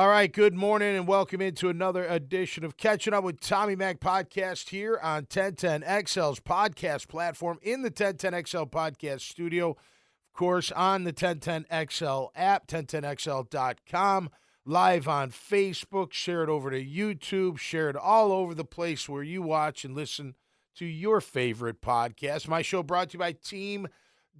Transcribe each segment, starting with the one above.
All right, good morning and welcome into another edition of Catching Up with Tommy Mac podcast here on 1010XL's podcast platform in the 1010XL podcast studio. Of course, on the 1010XL app, 1010XL.com, live on Facebook, share it over to YouTube, share it all over the place where you watch and listen to your favorite podcast. My show brought to you by Team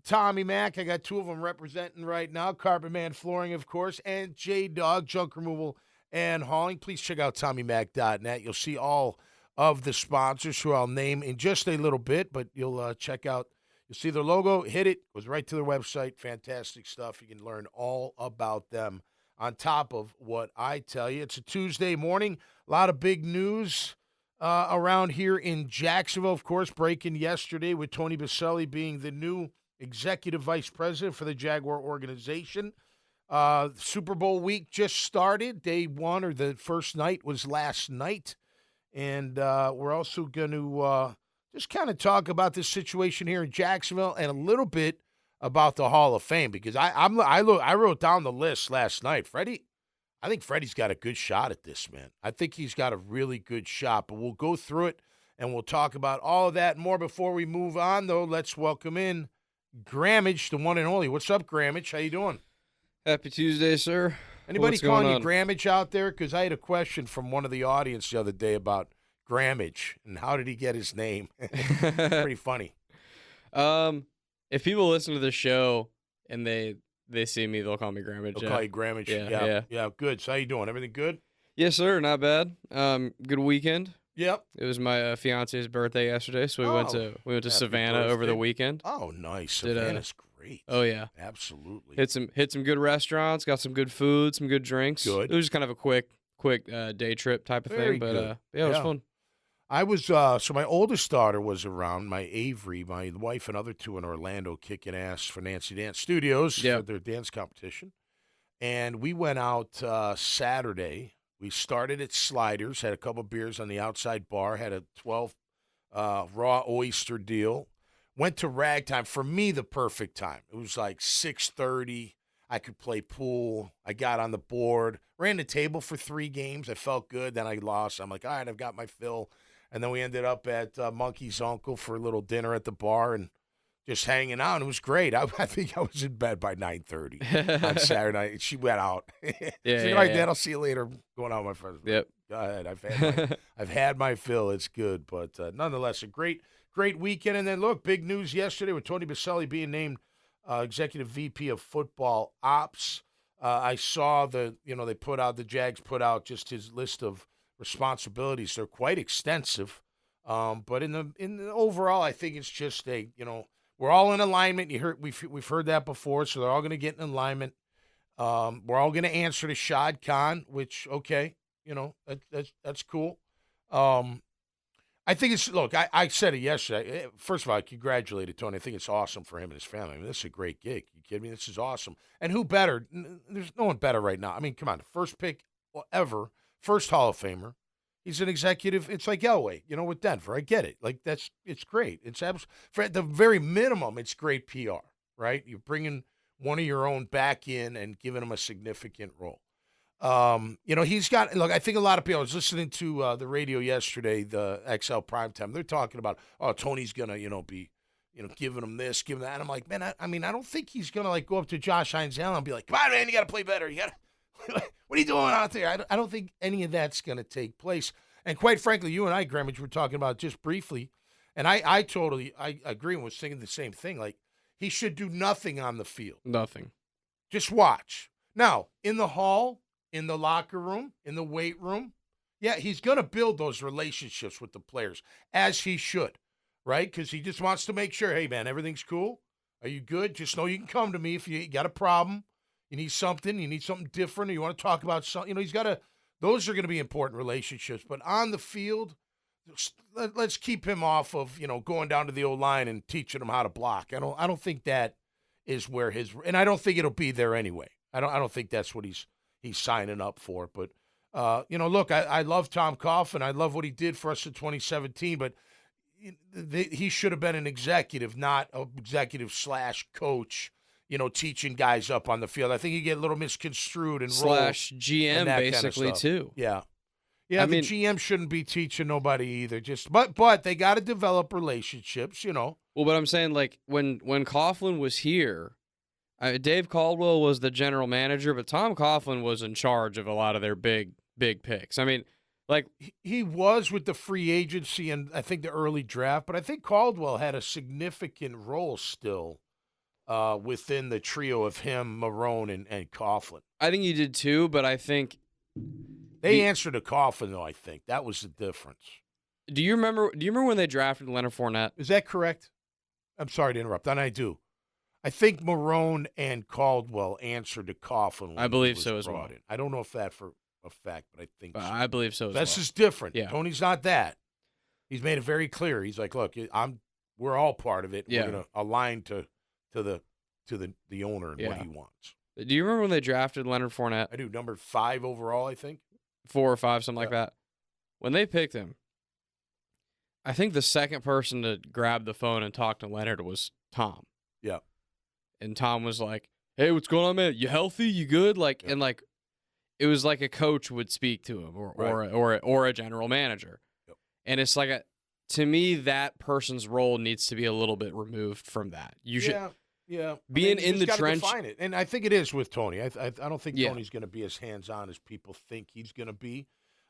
Tommy Mac. I got two of them representing right now. Carpet Man Flooring, of course, and J-Dog, Junk Removal and Hauling. Please check out TommyMac.net. You'll see all of the sponsors who I'll name in just a little bit, but you'll check out, you'll see their logo, hit it, goes right to their website. Fantastic stuff. You can learn all about them on top of what I tell you. It's a Tuesday morning. A lot of big news around here in Jacksonville, of course, breaking yesterday with Tony Boselli being the new executive vice president for the Jaguar organization. Super Bowl week just started. Day one, or the first night, was last night. And we're also going to just kind of talk about this situation here in Jacksonville and a little bit about the Hall of Fame, because I wrote down the list last night. I think Freddie's got a good shot at this, man. I think he's got a really good shot, but we'll go through it and we'll talk about all of that and more. Before we move on, though, let's welcome in Grammage, the one and only. What's up, Grammage? How you doing? Happy Tuesday, sir. Anybody calling you Grammage out there? Because I had a question from one of the audience the other day about Grammage and how did he get his name. Pretty funny. If people listen to the show and they see me, they'll call me Grammage. They'll call you Grammage. Yeah. Good. So how you doing? Everything good? Yes, sir. Not bad. Good weekend. Yep. It was my fiance's birthday yesterday, so we went to Savannah over the weekend. Oh, nice. Savannah's great. Oh yeah, absolutely. Hit some good restaurants, got some good food, some good drinks. Good. It was just kind of a quick day trip type of thing, but it was fun. I was so my oldest daughter was around, my Avery, my wife and other two in Orlando kicking ass for Nancy Dance Studios for their dance competition. And we went out Saturday. We started at Sliders, had a couple beers on the outside bar, had a 12 raw oyster deal. Went to Ragtime. For me, the perfect time. It was like 6:30. I could play pool. I got on the board. Ran the table for 3 games. I felt good. Then I lost. I'm like, all right, I've got my fill. And then we ended up at Monkey's Uncle for a little dinner at the bar and just hanging out. It was great. I think I was in bed by 9:30 on Saturday night. She went out. She's like, all right, Dad, I'll see you later. I'm going out with my friends. Yep. Go ahead. I've had my fill. It's good. But nonetheless, a great weekend. And then, look, big news yesterday with Tony Boselli being named Executive VP of Football Ops. I saw the Jags put out just his list of responsibilities. They're quite extensive. But in the overall, I think it's just we're all in alignment. We've heard that before, so they're all going to get in alignment. We're all going to answer to Shad Khan, which that's cool. I think it's I said it yesterday. First of all, I congratulated Tony. I think it's awesome for him and his family. I mean, this is a great gig. You kidding me? This is awesome. And who better? There's no one better right now. I mean, come on, the first pick ever, first Hall of Famer. He's an executive. It's like Elway, with Denver. I get it. It's great. It's for at the very minimum, it's great PR, right? You're bringing one of your own back in and giving him a significant role. He's got, I think a lot of people, I was listening to the radio yesterday, the XL Primetime. They're talking about, Tony's going to, be, giving him this, giving that. And I'm like, man, I don't think he's going to go up to Josh Hines Allen and be like, come on, man, you got to play better. You got to. What are you doing out there? I don't think any of that's going to take place. And quite frankly, you and I, Grammage, were talking about just briefly, and I totally agree and was thinking the same thing. Like, he should do nothing on the field. Nothing. Just watch. Now, in the hall, in the locker room, in the weight room, yeah, he's going to build those relationships with the players, as he should, right? Because he just wants to make sure, hey, man, everything's cool. Are you good? Just know you can come to me if you got a problem. You need something different, or you want to talk about something. Those are going to be important relationships. But on the field, let's keep him off of, going down to the O-line and teaching him how to block. I don't think that is where and I don't think it'll be there anyway. I don't think that's what he's signing up for. But, look, I love Tom Coughlin. I love what he did for us in 2017, but he should have been an executive, not an executive/coach teaching guys up on the field. I think you get a little misconstrued and / GM basically too. Yeah. Yeah, the GM shouldn't be teaching nobody either. But they got to develop relationships, Well, but I'm saying, like, when Coughlin was here, Dave Caldwell was the general manager, but Tom Coughlin was in charge of a lot of their big picks. I mean, like, he was with the free agency and I think the early draft, but I think Caldwell had a significant role still within the trio of him, Marrone, and Coughlin. I think he did too, but I think they answered to Coughlin, though. I think that was the difference. Do you remember when they drafted Leonard Fournette? Is that correct? I'm sorry to interrupt, and I do. I think Marrone and Caldwell answered to Coughlin. I believe so as well. I don't know if that for a fact, but I think so. I believe so as well. This is different. Yeah. Tony's not that. He's made it very clear. He's like, look, we're all part of it. Yeah. We're going to align to the owner and what he wants. Do you remember when they drafted Leonard Fournette? I do. Number 5 overall, I think. 4 or 5, something like that. When they picked him, I think the second person to grab the phone and talk to Leonard was Tom. Yeah. And Tom was like, "Hey, what's going on, man? You healthy? You good?" Like, and like, it was like a coach would speak to him, or a general manager. Yep. And it's like to me, that person's role needs to be a little bit removed from that. You should. Yeah, being in the trench, define it. And I think it is with Tony. I don't think Tony's going to be as hands-on as people think he's going to be.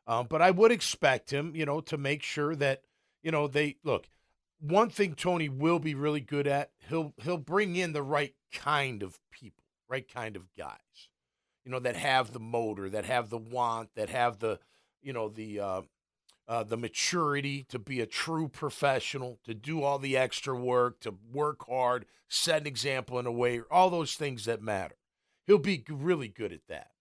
But I would expect him, to make sure that, they look. One thing Tony will be really good at, he'll bring in the right kind of people, right kind of guys, that have the motor, that have the want, that have the maturity to be a true professional, to do all the extra work, to work hard, set an example in a way, all those things that matter. He'll be really good at that.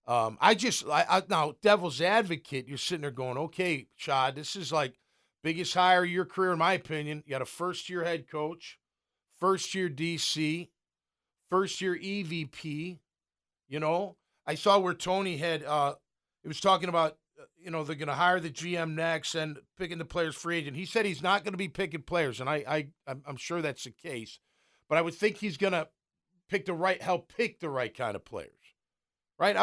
Now, devil's advocate, you're sitting there going, okay, Chad, this is like biggest hire of your career, in my opinion. You got a first-year head coach, first-year DC, first-year EVP. I saw where Tony had he was talking about, they're going to hire the GM next and picking the players free agent. He said he's not going to be picking players, and I'm sure that's the case. But I would think he's going to help pick the right kind of players. Right?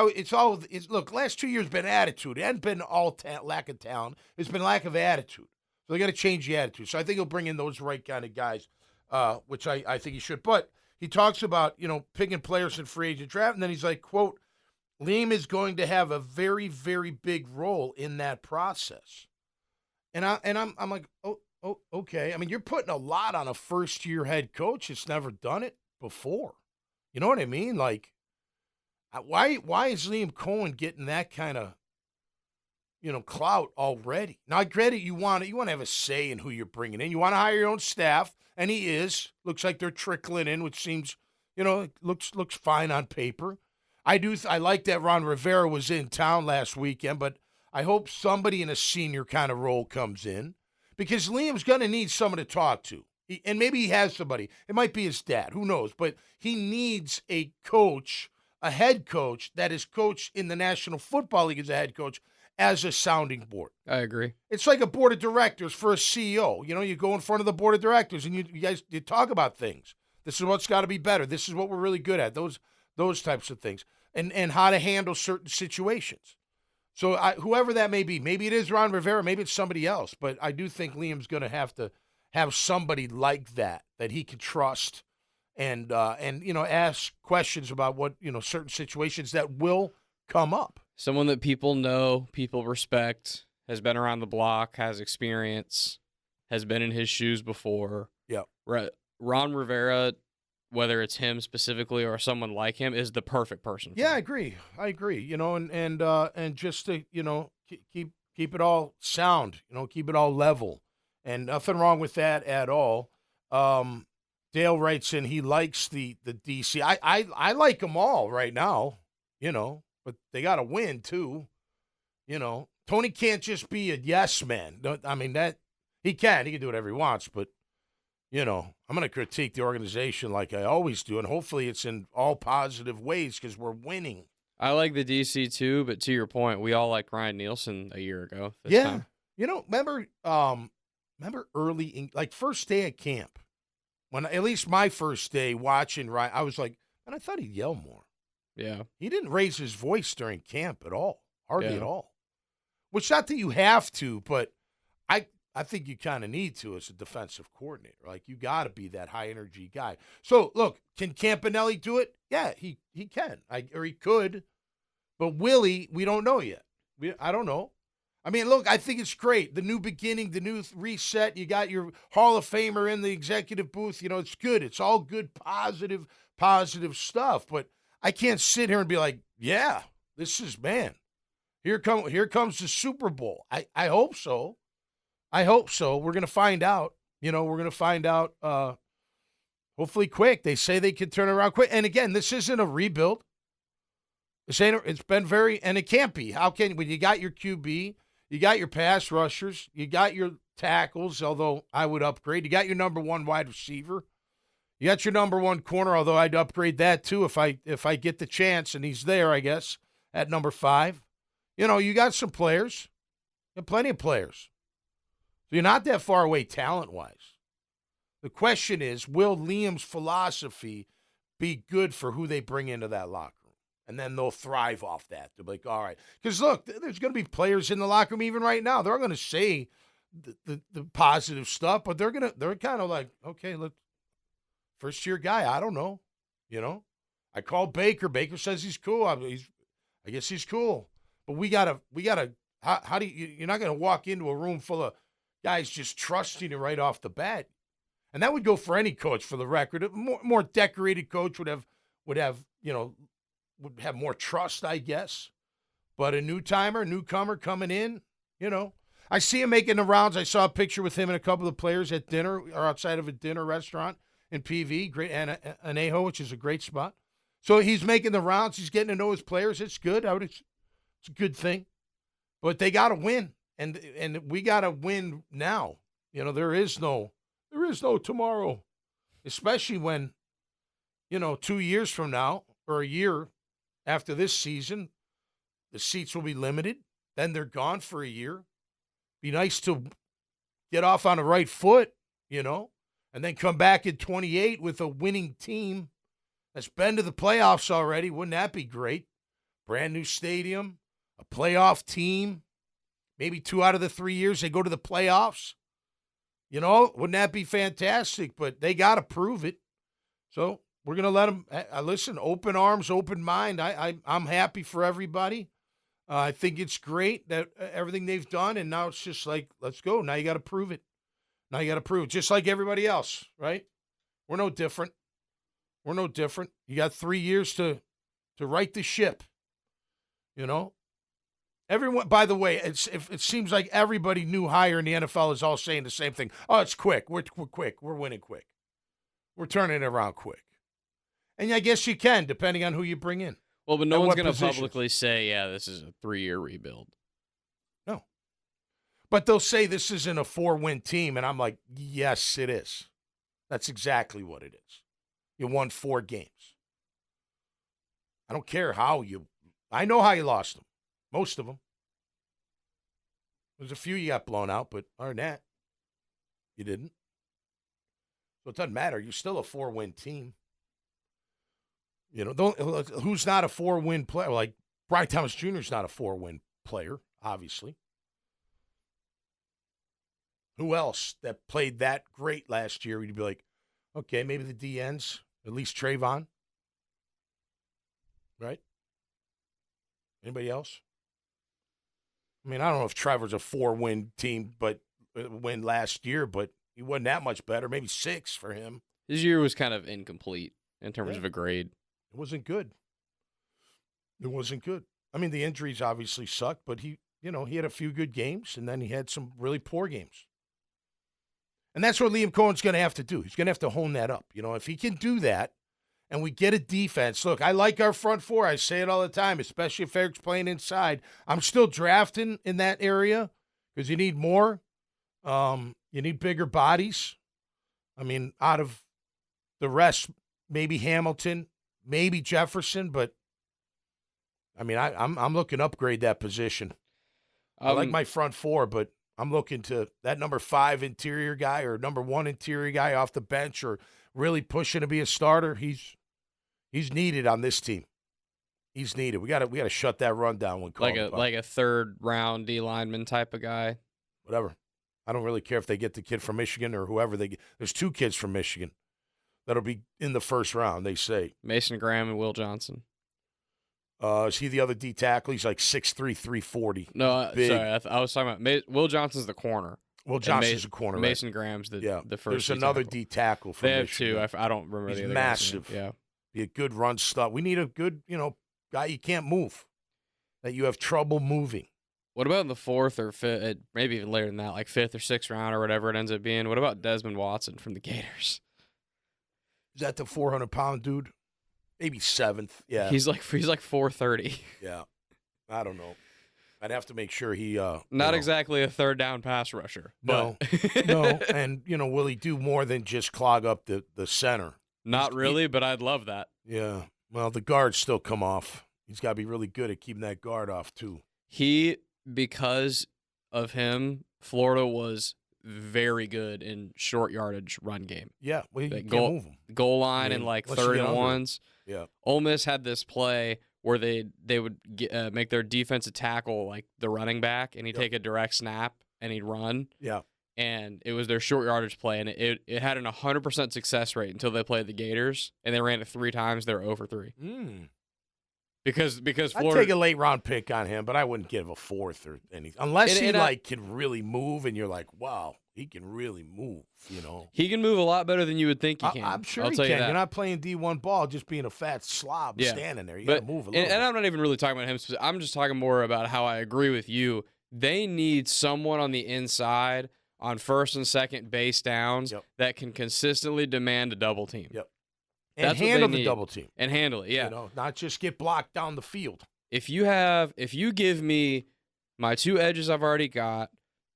Look, last 2 years been attitude. It hasn't been all lack of talent. It's been lack of attitude. So they got to change the attitude. So I think he'll bring in those right kind of guys, which I think he should. But he talks about, picking players in free agent draft, and then he's like, quote, Liam is going to have a very, very big role in that process. And I'm like, oh, okay. I mean, you're putting a lot on a first-year head coach that's never done it before. You know what I mean? Like, why is Liam Coen getting that kind of, clout already? Now, I get it. You want to have a say in who you're bringing in. You want to hire your own staff, and he is. Looks like they're trickling in, which seems, looks fine on paper. I like that Ron Rivera was in town last weekend, but I hope somebody in a senior kind of role comes in because Liam's going to need someone to talk to. And maybe he has somebody. It might be his dad. Who knows? But he needs a coach, a head coach that is coached in the National Football League as a head coach as a sounding board. I agree. It's like a board of directors for a CEO. You go in front of the board of directors and you guys talk about things. This is what's got to be better. This is what we're really good at. Those types of things. And how to handle certain situations. So whoever that may be, maybe it is Ron Rivera, maybe it's somebody else, but I do think Liam's going to have somebody like that he can trust and ask questions about what, certain situations that will come up. Someone that people know, people respect, has been around the block, has experience, has been in his shoes before. Yeah. Ron Rivera, whether it's him specifically or someone like him, is the perfect person. Yeah, I agree. And just to, keep it all sound, keep it all level. And nothing wrong with that at all. Dale writes in he likes the DC. I like them all right now, but they got to win too. Tony can't just be a yes man. I mean, that he can do whatever he wants, but I'm going to critique the organization like I always do, and hopefully it's in all positive ways because we're winning. I like the DC too, but to your point, we all liked Ryan Nielsen a year ago. Time. Remember early, like first day at camp, when at least my first day watching Ryan, I was like, And I thought he'd yell more. Yeah. He didn't raise his voice during camp at all. Hardly Yeah. at all. Which, not that you have to, but I think you kind of need to as a defensive coordinator. Like, you got to be that high-energy guy. So, look, can Campanelli do it? Yeah, he can. Or he could. But Willie, we don't know yet. I don't know. I mean, look, I think it's great. The new beginning, the new reset. You got your Hall of Famer in the executive booth. You know, it's good. It's all good, positive stuff. But I can't sit here and be like, yeah, this is, man, here comes the Super Bowl. I hope so. I hope so. We're going to find out. You know, we're going to find out hopefully quick. They say they can turn around quick. And again, this isn't a rebuild. It's been very, and it can't be. How can, when you got your QB, you got your pass rushers, you got your tackles, although I would upgrade. You got your number one wide receiver. You got your number one corner, although I'd upgrade that too if I get the chance, and he's there, I guess, at number 5. You know, you got some players. You have plenty of players. So you're not that far away talent-wise. The question is, will Liam's philosophy be good for who they bring into that locker room? And then they'll thrive off that. They'll be like, all right. Because, look, there's going to be players in the locker room even right now. They're going to say the positive stuff, but they're kind of like, okay, look, first-year guy, I don't know. You know? I called Baker. Baker says he's cool. I guess he's cool. But we gotta. How do you're not going to walk into a room full of guys just trusting you right off the bat. And that would go for any coach, for the record. A more decorated coach would have more trust, I guess. But a newcomer coming in, you know. I see him making the rounds. I saw a picture with him and a couple of players at dinner or outside of a dinner restaurant in PV, great Anejo, which is a great spot. So he's making the rounds. He's getting to know his players. It's good. It's a good thing. But they got to win. And we got to win now. You know, there is no tomorrow, especially when, 2 years from now or a year after this season, the seats will be limited. Then they're gone for a year. Be nice to get off on the right foot, and then come back in 28 with a winning team that's been to the playoffs already. Wouldn't that be great? Brand new stadium, a playoff team. Maybe 2 out of the 3 years they go to the playoffs. Wouldn't that be fantastic? But they got to prove it. So we're going to let them listen, open arms, open mind. I'm happy for everybody. I think it's great that everything they've done, and now it's just like, let's go. Now you got to prove it. Just like everybody else, right? We're no different. You got 3 years to right the ship, Everyone, by the way, it seems like everybody new hire in the NFL is all saying the same thing. Oh, it's quick. We're quick. We're winning quick. We're turning it around quick. And I guess you can, depending on who you bring in. Well, but no one's going to publicly say, yeah, this is a 3-year rebuild. No. But they'll say this isn't a 4-win team, and I'm like, yes, it is. That's exactly what it is. You won 4 games. I don't care how I know how you lost them. Most of them. There's a few you got blown out, but other than that, you didn't. So it doesn't matter. You're still a 4-win team. Who's not a 4-win player? Like, Brian Thomas Jr. is not a 4-win player, obviously. Who else that played that great last year? You'd be like, okay, maybe the DNs, at least Trayvon. Right? Anybody else? I mean, I don't know if Trevor's a 4-win team, but win last year, but he wasn't that much better. Maybe 6 for him. His year was kind of incomplete in terms of a grade. It wasn't good. I mean, the injuries obviously sucked, but he had a few good games, and then he had some really poor games. And that's what Liam Cohen's going to have to do. He's going to have to hone that up. If he can do that, and we get a defense. Look, I like our front four. I say it all the time, especially if Eric's playing inside. I'm still drafting in that area because you need more. You need bigger bodies. I mean, out of the rest, maybe Hamilton, maybe Jefferson, but I mean, I'm looking to upgrade that position. I like my front four, but I'm looking to that number 5 interior guy or number 1 interior guy off the bench or really pushing to be a starter. He's He's needed on this team. He's needed. We got to shut that run down when called upon. Like a third round D lineman type of guy. Whatever. I don't really care if they get the kid from Michigan or whoever they get. There's 2 kids from Michigan that'll be in the first round, they say. Mason Graham and Will Johnson. Is he the other D tackle? He's like 6'3", 340. No, big. sorry. I was talking about Will Johnson's the corner. Will Johnson's a corner. Mason Graham's the first. There's another D tackle from They have Michigan. 2. I don't remember He's the other massive. guy's name. Yeah. Be a good run stop. We need a good, guy you can't move, that you have trouble moving. What about in the 4th or 5th, maybe even later than that, like 5th or 6th round or whatever it ends up being? What about Desmond Watson from the Gators? Is that the 400-pound dude? Maybe 7th. Yeah. He's like 430. Yeah. I don't know. I'd have to make sure he not exactly a third down pass rusher. No. But No. And will he do more than just clog up the center? Not really, but I'd love that. Yeah. Well, the guards still come off. He's got to be really good at keeping that guard off too. Because of him, Florida was very good in short yardage run game. Yeah, well, you can't move them. Goal line and like unless you 3rd get and under it. ones. Yeah. Ole Miss had this play where they would make their defensive tackle like the running back, and he'd take a direct snap and he'd run. Yeah. And it was their short yardage play, and it had an 100% success rate until they played the Gators, and they ran it 3 times. They're over 3. Because Florida, I'd take a late round pick on him, but I wouldn't give a 4th or anything unless he can really move, and you're like, wow, he can really move. He can move a lot better than you would think he can. I'm sure I'll he tell can. You that. You're not playing D1 ball, just being a fat slob standing there. You got to move a little. And I'm not even really talking about him. I'm just talking more about how I agree with you. They need someone on the inside on 1st and 2nd base downs that can consistently demand a double team. Yep. That's And handle the double team. And handle it, yeah. Not just get blocked down the field. If you give me my 2 edges I've already got,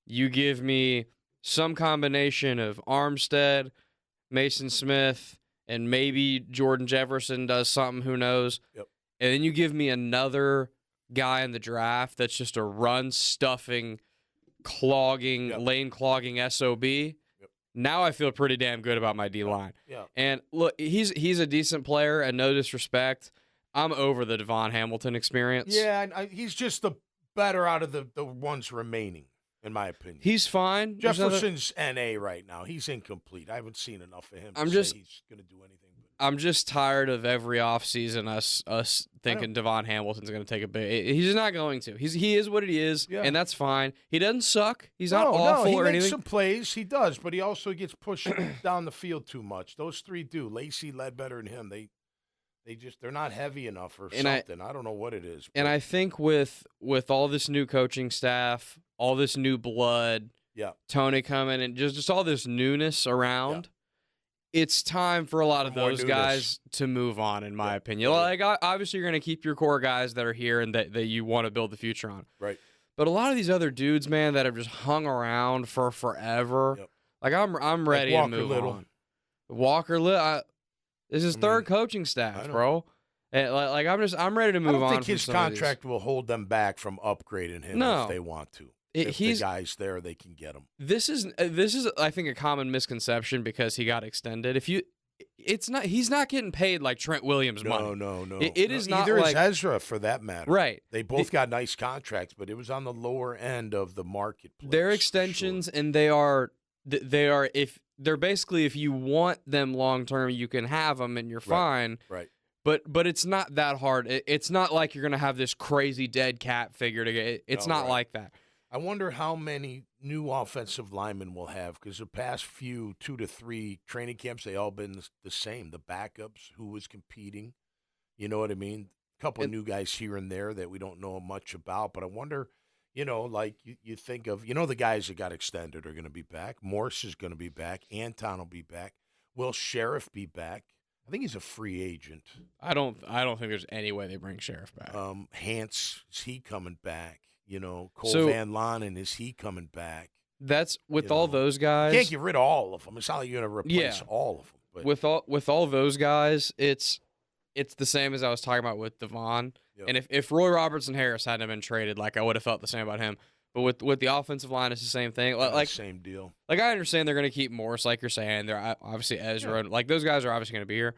you give me some combination of Armstead, Mason Smith, and maybe Jordan Jefferson does something, who knows. Yep. And then you give me another guy in the draft that's just a run-stuffing, lane clogging SOB. Yep. Now I feel pretty damn good about my D-line. Yeah. And look, he's a decent player, and no disrespect, I'm over the Devon Hamilton experience. Yeah, he's just the better out of the ones remaining, in my opinion. He's fine. Jefferson's NA right now. He's incomplete. I haven't seen enough of him say he's going to do anything. I'm just tired of every offseason us thinking Devon Hamilton's going to take a big. He's just not going to. He is what he is, and that's fine. He doesn't suck. He's not awful or anything. He makes some plays. He does, but he also gets pushed down the field too much. Those 3 do. Lacey, Ledbetter, and him. They're not heavy enough or something. I don't know what it is. And I think with all this new coaching staff, all this new blood, Tony coming, and just all this newness around. It's time for a lot of those guys to move on, in my opinion. Like, obviously, you're going to keep your core guys that are here and that you want to build the future on. Right. But a lot of these other dudes, man, that have just hung around for forever, like I'm ready to move on. Walker Little, this is 3rd coaching staff, bro. And I'm ready to move on. I don't think his contract will hold them back from upgrading him if they want to. If the guy's there, they can get him. This is I think a common misconception because he got extended. He's not getting paid like Trent Williams money. No. It is not either like is Ezra for that matter. Right. They both got nice contracts, but it was on the lower end of the marketplace. They're extensions, and they are if you want them long term, you can have them and you're fine. Right. But it's not that hard. It's not like you're gonna have this crazy dead cap figure to get. It's not like that. I wonder how many new offensive linemen we'll have because the past few 2 to 3 training camps, they all been the same. The backups, who was competing, you know what I mean? A couple of new guys here and there that we don't know much about. But I wonder, like you think of, the guys that got extended are going to be back. Morse is going to be back. Anton will be back. Will Sheriff be back? I think he's a free agent. I don't think there's any way they bring Sheriff back. Hance, is he coming back? Cole Van Lanen, is he coming back? That's with all those guys. You can't get rid of all of them. It's not like you're going to replace all of them. But with all those guys, it's the same as I was talking about with Devon. Yep. And if Roy Robertson Harris hadn't been traded, like I would have felt the same about him. But with the offensive line, it's the same thing. Like same deal. Like I understand they're going to keep Morse, like you're saying. They're obviously Ezra. Like those guys are obviously going to be here.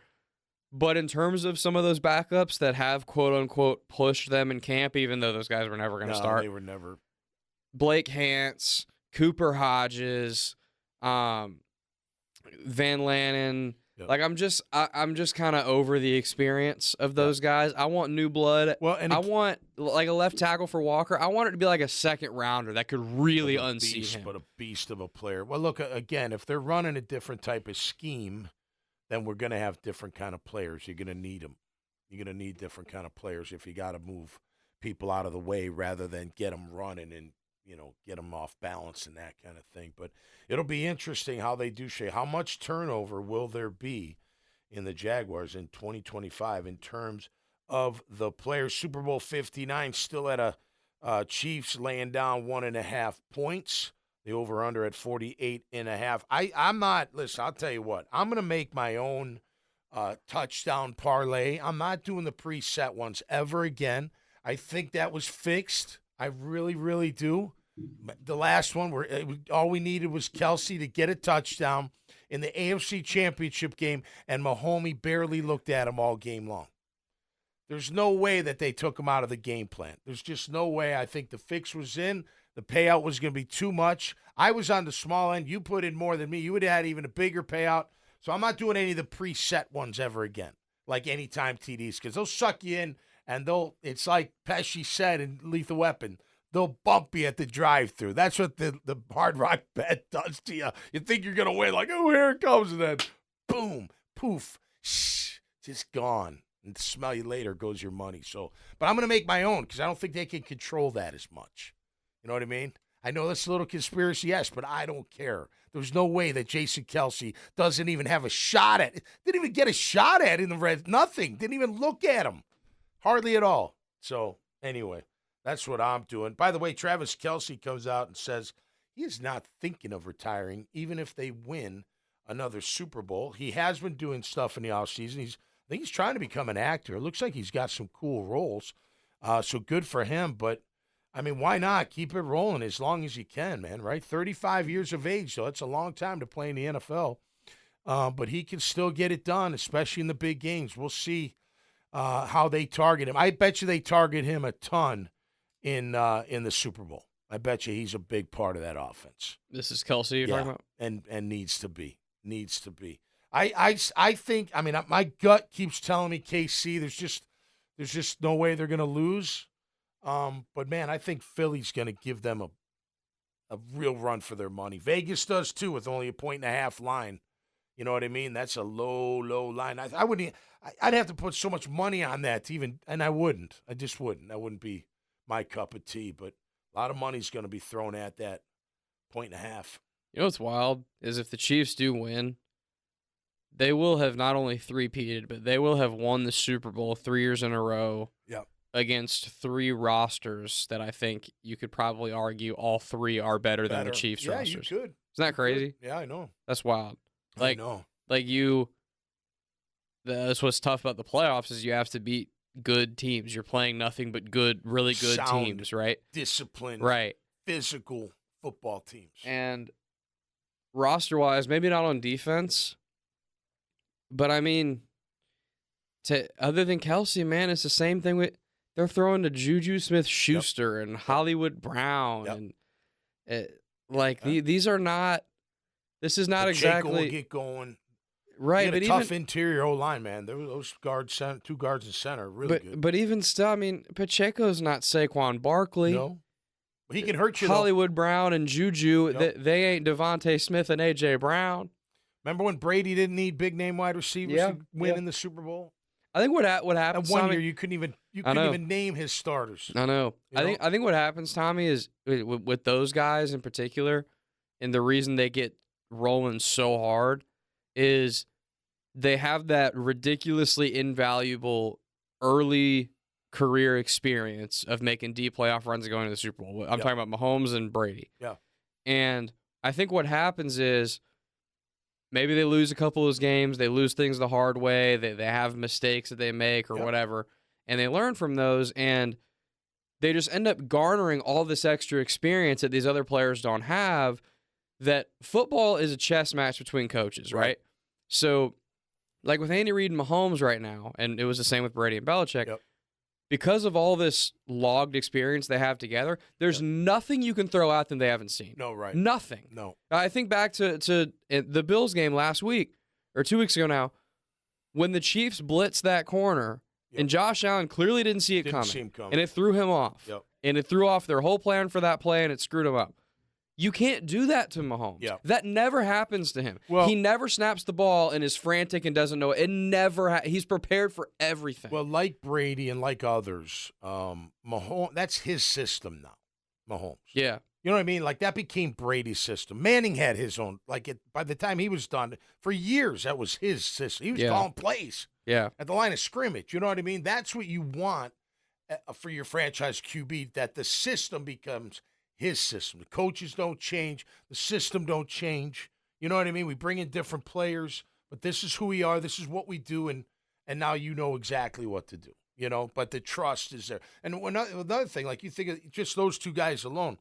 But in terms of some of those backups that have quote-unquote pushed them in camp, even though those guys were never going to start. They were never. Blake Hance, Cooper Hodges, Van Lanen. Yep. Like I'm just kind of over the experience of those guys. I want new blood. Well, and I want like a left tackle for Walker. I want it to be like a second rounder that could really unseat him. But a beast of a player. Well, look, again, if they're running a different type of scheme, then we're going to have different kind of players. You're going to need them. You're going to need different kind of players if you got to move people out of the way rather than get them running and, get them off balance and that kind of thing. But it'll be interesting how they do shape. How much turnover will there be in the Jaguars in 2025 in terms of the players? Super Bowl 59 still at a Chiefs laying down 1.5 points. The over-under at 48.5. I'm not – listen, I'll tell you what. I'm going to make my own touchdown parlay. I'm not doing the preset ones ever again. I think that was fixed. I really, really do. The last one, all we needed was Kelsey to get a touchdown in the AFC Championship game, and Mahomes barely looked at him all game long. There's no way that they took him out of the game plan. There's just no way. I think the fix was in. The payout was going to be too much. I was on the small end. You put in more than me. You would have had even a bigger payout. So I'm not doing any of the preset ones ever again, like anytime TDs, because they'll suck you in, and it's like Pesci said in Lethal Weapon, they'll bump you at the drive-thru. That's what the Hard Rock bet does to you. You think you're going to win, like, oh, here it comes, and then boom, poof, shh, just gone. And smell you later goes your money. So, but I'm going to make my own because I don't think they can control that as much. You know what I mean? I know that's a little conspiracy, yes, but I don't care. There's no way that Jason Kelsey doesn't even have a shot at it. Didn't even get a shot at in the red. Nothing. Didn't even look at him. Hardly at all. So, anyway, that's what I'm doing. By the way, Travis Kelsey comes out and says he is not thinking of retiring, even if they win another Super Bowl. He has been doing stuff in the offseason. I think he's trying to become an actor. It looks like he's got some cool roles. So good for him. But, I mean, why not? Keep it rolling as long as you can, man, right? 35 years of age, so that's a long time to play in the NFL. But he can still get it done, especially in the big games. We'll see how they target him. I bet you they target him a ton in the Super Bowl. I bet you he's a big part of that offense. This is Kelsey you're talking about? And needs to be. Needs to be. I think, I mean, my gut keeps telling me KC, there's just no way they're going to lose. But, man, I think Philly's going to give them a real run for their money. Vegas does, too, with only a 1.5 line. You know what I mean? That's a low line. I'd have to put so much money on that to even, and I wouldn't. I just wouldn't. That wouldn't be my cup of tea. But a lot of money's going to be thrown at that 1.5. You know what's wild is if the Chiefs do win, they will have not only three-peated, but they will have won the Super Bowl 3 years in a row against 3 rosters that I think you could probably argue all 3 are better than the Chiefs rosters. Yeah, you could. Isn't that crazy? Yeah, I know. That's wild. I know. That's what's tough about the playoffs is you have to beat good teams. You're playing nothing but really good sound, teams, right? Disciplined, right? Physical football teams. And roster-wise, maybe not on defense, but I mean, other than Kelsey, man, it's the same thing they're throwing to Juju Smith-Schuster and Hollywood Brown and these are not. This is not exactly. Will get going. Right, but tough interior O-line, man. Those two guards in center, really good. But even still, I mean, Pacheco's not Saquon Barkley. No, but he can hurt you. Hollywood Brown and Juju, they ain't Devontae Smith and AJ Brown. Remember when Brady didn't need big name wide receivers to win in the Super Bowl? I think what happens. That one year you couldn't even name his starters. I know. I think what happens, Tommy, is with those guys in particular, and the reason they get rolling so hard is they have that ridiculously invaluable early career experience of making deep playoff runs and going to the Super Bowl. I'm talking about Mahomes and Brady. Yeah. And I think what happens is maybe they lose a couple of those games, they lose things the hard way, they have mistakes that they make or whatever, and they learn from those, and they just end up garnering all this extra experience that these other players don't have. That football is a chess match between coaches, right? So like with Andy Reid and Mahomes right now, and it was the same with Brady and Belichick, Yep. because of all this logged experience they have together, there's nothing you can throw at them they haven't seen. No, right. Nothing. No. I think back to the Bills game last week, or 2 weeks ago now, when the Chiefs blitzed that corner, and Josh Allen clearly didn't see it coming, and it threw him off. Yep. And it threw off their whole plan for that play, and it screwed him up. You can't do that to Mahomes. Yep. That never happens to him. Well, he never snaps the ball and is frantic and doesn't know it. It never he's prepared for everything. Well, like Brady and like others, Mahomes, that's his system now, Mahomes. Yeah. You know what I mean? Like, that became Brady's system. Manning had his own. Like, by the time he was done, for years, that was his system. He was calling plays at the line of scrimmage. You know what I mean? That's what you want for your franchise QB, that the system becomes his system. The coaches don't change. The system don't change. You know what I mean? We bring in different players, but this is who we are. This is what we do, and now you know exactly what to do. You know, but the trust is there. And another thing, like, you think of just those two guys alone,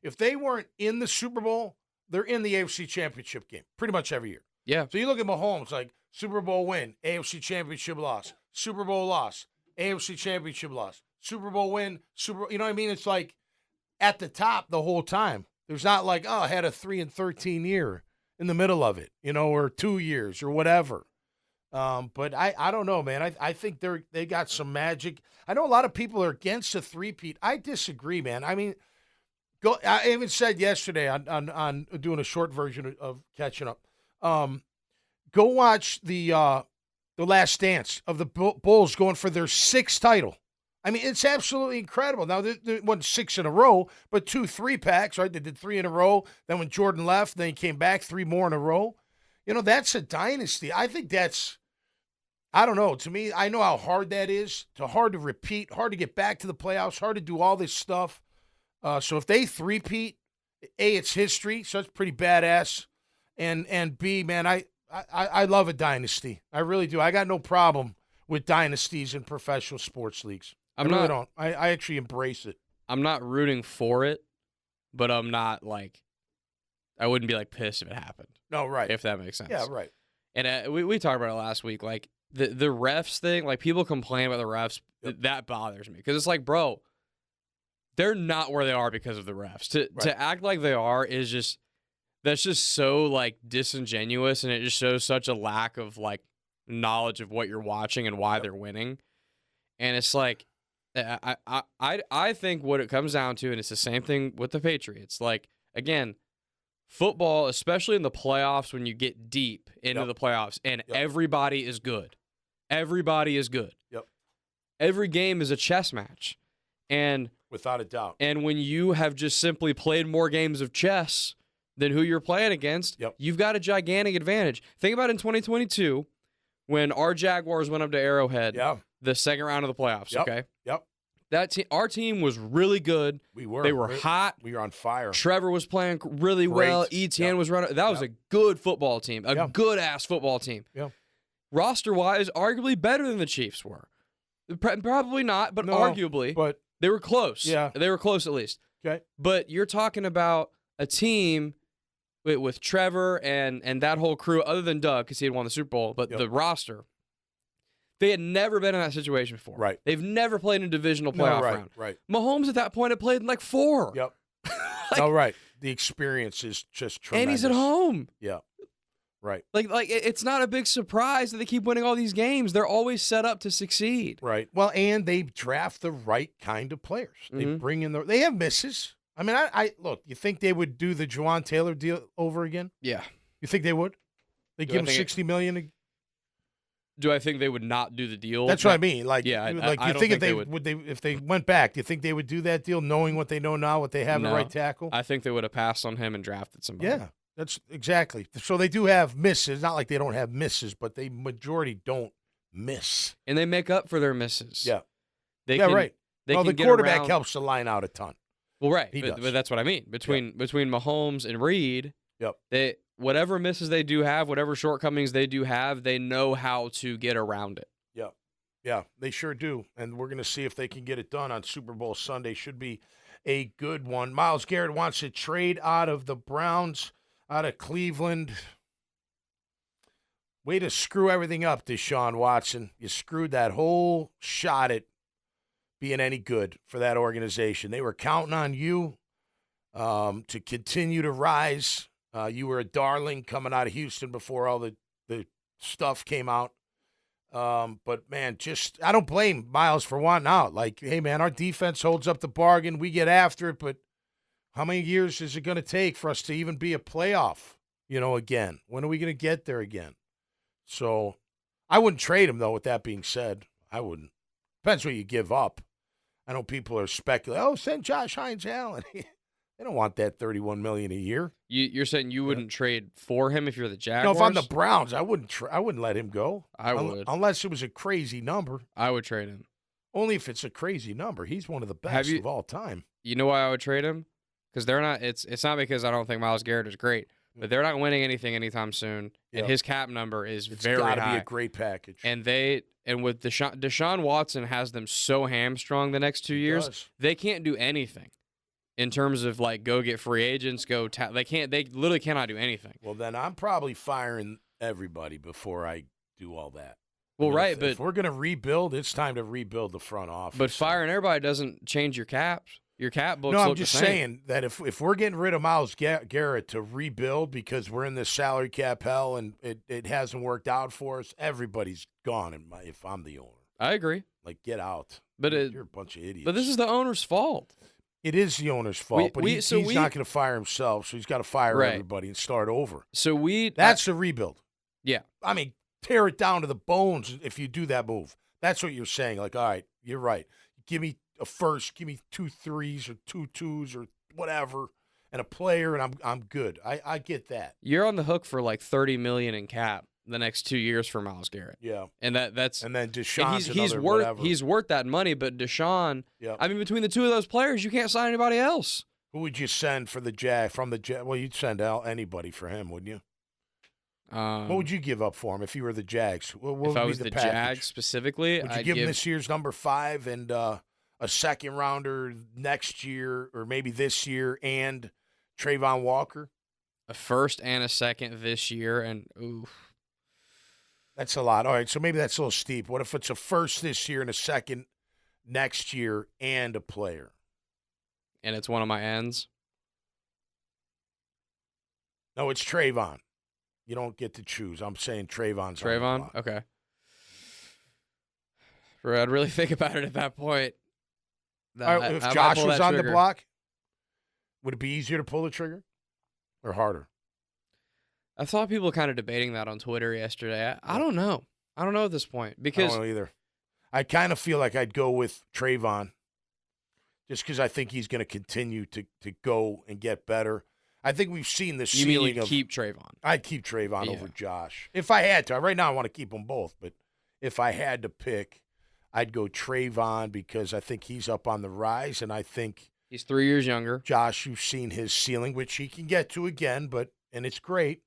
if they weren't in the Super Bowl, they're in the AFC Championship game pretty much every year. Yeah. So you look at Mahomes, like, Super Bowl win, AFC Championship loss, Super Bowl loss, AFC Championship loss, Super Bowl win, you know what I mean? It's like at the top the whole time. There's not like, I had a 3-13 year in the middle of it, you know, or 2 years or whatever. But I don't know, man. I think they got some magic. I know a lot of people are against a three-peat. I disagree, man. I mean, I even said yesterday on doing a short version of catching up. Go watch the Last Dance of the Bulls going for their 6th title. I mean, it's absolutely incredible. Now, they won 6 in a row, but 2 3-packs, right? They did 3 in a row. Then when Jordan left, then he came back 3 more in a row. You know, that's a dynasty. I think that's, I don't know. To me, I know how hard that is. Hard to repeat, hard to get back to the playoffs, hard to do all this stuff. So if they three-peat, A, it's history, so that's pretty badass. And B, man, I love a dynasty. I really do. I got no problem with dynasties in professional sports leagues. I actually embrace it. I'm not rooting for it, but I'm not like, I wouldn't be like pissed if it happened. No, right. If that makes sense. Yeah, right. And we talked about it last week. Like the refs thing, like people complain about the refs. Yep. That bothers me because it's like, bro, they're not where they are because of the refs. To act like they are is just, that's just so like disingenuous, and it just shows such a lack of like knowledge of what you're watching and why they're winning. And it's like, I think what it comes down to, and it's the same thing with the Patriots. Like, again, football, especially in the playoffs, when you get deep into the playoffs, and everybody is good. Everybody is good. Yep. Every game is a chess match. And without a doubt. And when you have just simply played more games of chess than who you're playing against, you've got a gigantic advantage. Think about in 2022 when our Jaguars went up to Arrowhead, the second round of the playoffs, okay? Yep. Our team was really good. We were. They were hot. We were on fire. Trevor was playing really well. Etienne was running. That was a good football team, a good-ass football team. Yeah. Roster-wise, arguably better than the Chiefs were. Probably not, but arguably. But they were close. Yeah. They were close at least. Okay. But you're talking about a team with Trevor and that whole crew, other than Doug, because he had won the Super Bowl, but the roster, they had never been in that situation before. Right. They've never played in a divisional playoff round. Right. Mahomes at that point had played in like 4. Yep. Right. The experience is just tremendous. And he's at home. Yeah. Right. Like it's not a big surprise that they keep winning all these games. They're always set up to succeed. Right. Well, and they draft the right kind of players. They bring in they have misses. I mean, I look, you think they would do the Juwan Taylor deal over again? Yeah. You think they would? They give him $60 million? Do I think they would not do the deal? That's what I mean. Like, yeah, you think if they went back, do you think they would do that deal knowing what they know now, what they have in the right tackle? I think they would have passed on him and drafted somebody. Yeah. That's exactly. So they do have misses. Not like they don't have misses, but they majority don't miss. And they make up for their misses. Yeah. Right. The quarterback helps the line out a ton. Well, right. But that's what I mean. Between Mahomes and Reed, whatever misses they do have, whatever shortcomings they do have, they know how to get around it. Yeah. Yeah, they sure do. And we're going to see if they can get it done on Super Bowl Sunday. Should be a good one. Myles Garrett wants to trade out of the Browns, out of Cleveland. Way to screw everything up, Deshaun Watson. You screwed that whole shot at being any good for that organization. They were counting on you to continue to rise. You were a darling coming out of Houston before all the stuff came out. But, man, I don't blame Myles for wanting out. Like, hey, man, our defense holds up the bargain. We get after it, but how many years is it going to take for us to even be a playoff, again? When are we going to get there again? So I wouldn't trade him, though, with that being said. I wouldn't. Depends what you give up. I know people are speculating, send Josh Hines Allen. They don't want that $31 million a year. You're saying you wouldn't trade for him if you're the Jaguars? No, if I'm the Browns, I wouldn't let him go. I would. Unless it was a crazy number. I would trade him. Only if it's a crazy number. He's one of the best of all time. You know why I would trade him? Because they're not. It's not because I don't think Myles Garrett is great, but they're not winning anything anytime soon. Yep. And his cap number is very high. It's got to be a great package. And with Deshaun Watson has them so hamstrung the next 2 years, they can't do anything in terms of like go get free agents, they can't. They literally cannot do anything. Well, then I'm probably firing everybody before I do all that. Well, right, but if we're going to rebuild, it's time to rebuild the front office. But firing everybody doesn't change your cap. Your cap books. No, I'm look just the same. saying that if we're getting rid of Myles Garrett to rebuild because we're in this salary cap hell and it hasn't worked out for us, everybody's gone. If I'm the owner, I agree. Like, get out. But you're a bunch of idiots. But this is the owner's fault. It is the owner's fault, but he's not going to fire himself, so he's got to fire everybody and start over. So that's a rebuild. Yeah. I mean, tear it down to the bones if you do that move. That's what you're saying. Like, all right, you're right. Give me a first, give me 2 3s or 2 2s or whatever, and a player, and I'm good. I get that. You're on the hook for like $30 million in cap the next 2 years for Myles Garrett. Yeah, and that's and then Deshaun's he's worth that money, but Deshaun. Yeah, I mean, between the two of those players, you can't sign anybody else. Who would you send for the Jag? Well, you'd send out anybody for him, wouldn't you? What would you give up for him if you were the Jags? What if I was the Jags specifically, would you give him this year's number 5 and a second rounder next year, or maybe this year, and Trayvon Walker? A first and a second this year, and oof. That's a lot. All right, so maybe that's a little steep. What if it's a first this year and a second next year and a player? And it's one of my ends? No, it's Trayvon. You don't get to choose. I'm saying Trayvon's on the block. Okay. Bro, I'd really think about it at that point. All right, if Josh was on the block, would it be easier to pull the trigger or harder? I saw people kind of debating that on Twitter yesterday. I don't know. I don't know at this point. Because I don't know either. I kind of feel like I'd go with Trayvon just because I think he's going to continue to go and get better. I think we've seen the ceiling of... You mean you'd keep Trayvon? I'd keep Trayvon over Josh. If I had to. Right now I want to keep them both, but if I had to pick, I'd go Trayvon because I think he's up on the rise, and I think... He's 3 years younger. Josh, you've seen his ceiling, which he can get to again, and it's great.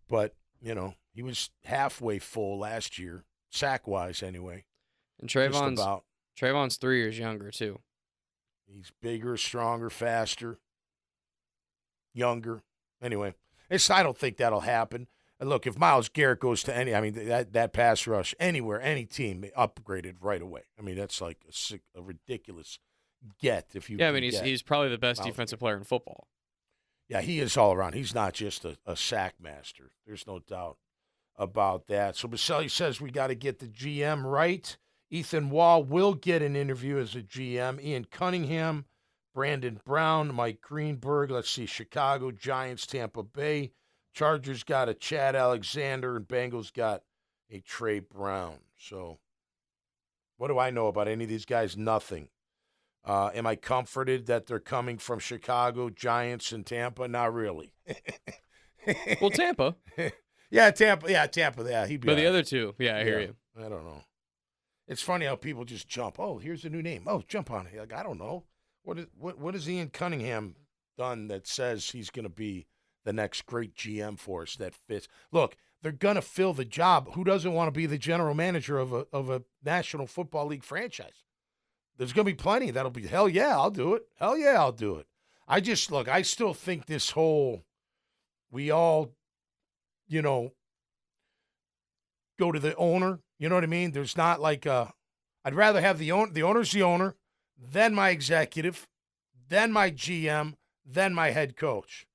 But, he was halfway full last year, sack-wise anyway. And Trayvon's 3 years younger, too. He's bigger, stronger, faster, younger. Anyway, I don't think that'll happen. And look, if Myles Garrett goes to that pass rush anywhere, any team, they upgraded right away. I mean, that's like a ridiculous get if you. Yeah, I mean, he's probably the best defensive player in football. Yeah, he is all around. He's not just a sack master. There's no doubt about that. So Boselli says we got to get the GM right. Ethan Wall will get an interview as a GM. Ian Cunningham, Brandon Brown, Mike Greenberg. Let's see, Chicago, Giants, Tampa Bay. Chargers got a Chad Alexander, and Bengals got a Trey Brown. So what do I know about any of these guys? Nothing. Am I comforted that they're coming from Chicago, Giants, and Tampa? Not really. Well, Tampa. Yeah, Tampa. Yeah, he'd be. But the other two, I hear you. I don't know. It's funny how people just jump. Oh, here's a new name. Oh, jump on it. Like, I don't know. What has Ian Cunningham done that says he's going to be the next great GM for us that fits? Look, they're going to fill the job. Who doesn't want to be the general manager of a National Football League franchise? There's going to be plenty. That'll be, hell yeah, I'll do it. Hell yeah, I'll do it. I still think this whole, we all, go to the owner. You know what I mean? There's not like I'd rather have the owner's the owner, then my executive, then my GM, then my head coach.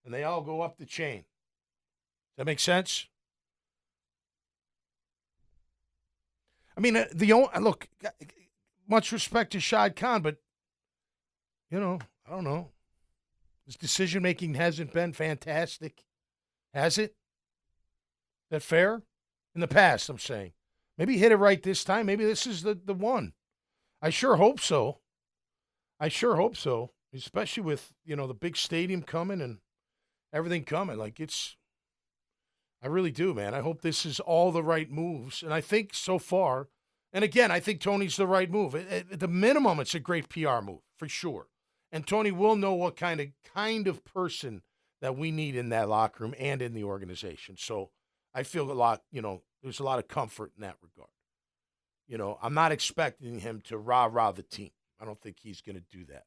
And they all go up the chain. Does that make sense? I mean, look, much respect to Shad Khan, but, I don't know. His decision-making hasn't been fantastic. Has it? Is that fair? In the past, I'm saying. Maybe he hit it right this time. Maybe this is the one. I sure hope so. Especially with, the big stadium coming and everything coming. I really do, man. I hope this is all the right moves. And I think so far, and again, I think Tony's the right move. At the minimum, it's a great PR move, for sure. And Tony will know what kind of person that we need in that locker room and in the organization. So I feel a lot, there's a lot of comfort in that regard. I'm not expecting him to rah-rah the team. I don't think he's going to do that.